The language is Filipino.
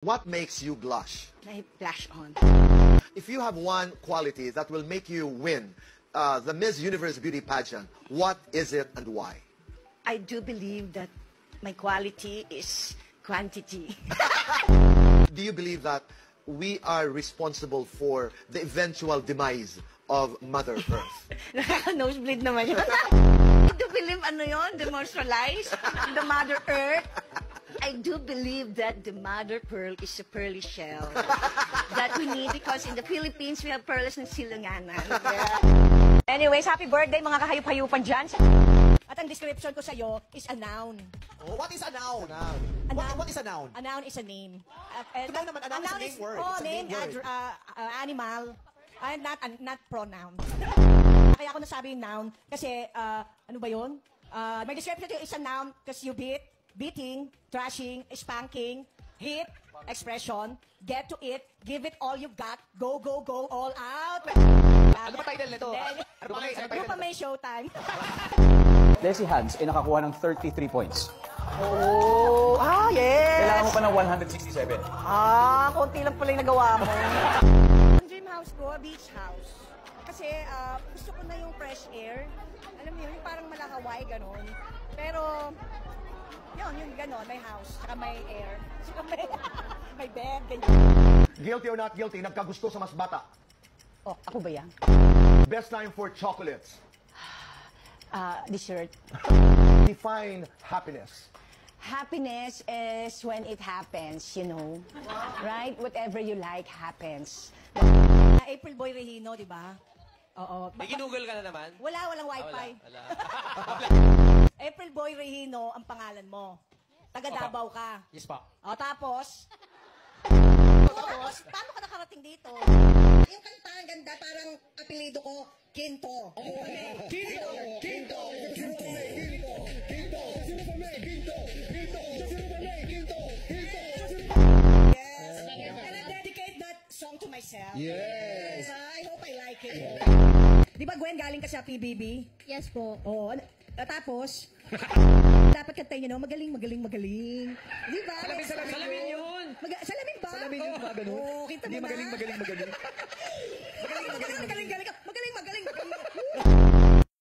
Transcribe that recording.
What makes you blush? May blush on. If you have one quality that will make you win the Miss Universe Beauty Pageant, what is it and why? I do believe that my quality is quantity. Do you believe that we are responsible for the eventual demise of Mother Earth? Nakaka-nosebleed naman yun. I do believe demoralize the Mother Earth. I do believe that the mother pearl is a pearly shell that we need because in the Philippines, we have pearls ng silanganan. Yeah. Anyways, happy birthday mga kahayup-hayupan dyan. At ang description ko sa'yo is a noun. Oh, what is a noun? What is a noun? A noun is a name. Ito naman, a noun is a name word. Oh, It's a name, name word. animal, not pronoun. Kaya ako nasabi yung noun kasi, ano ba yun? My description is a noun because you beating, trashing, spanking, hit, expression, get to it, give it all you've got, go, go, go, all out. Ano ba title nito? Ano ba title pa may showtime. Leslie Hans ay nakakuha ng 33 points. Oh, yes! Kailangan mo pa ng 167. Konti lang pala yung nagawa mo. Ang dream house ko, beach house. Kasi gusto ko na yung fresh air. Alam mo yun, yung parang malakaway, ganon. Pero, yun ganon, may house, saka may air, saka may bed, ganyan. Guilty or not guilty, nagkagusto sa mas bata. Oh, ako ba yan? Best time for chocolates. Dessert. Define happiness. Happiness is when it happens, you know. Right? Whatever you like happens. April Boy Regino, di ba? Oo. May ginugol ka na naman? Walang wifi. Wala. April Boy Regino ang pangalan mo. Taga Davao ka. Yes pa. O, tapos, paano ka nakarating dito? Yung kanta, ang ganda, parang apelido ko, Quinto. Yes. And I dedicate that song to myself. Yes. I hope I like it. Di ba, Gwen, galing ka sa PBB? Yes po. Oo. Tapos, dapat kantayin nyo, magaling. Di ba? Salamin yun! Salamin ba? Salamin yung mga ganun. Oo, kita mo Hindi, na. magaling. Magaling.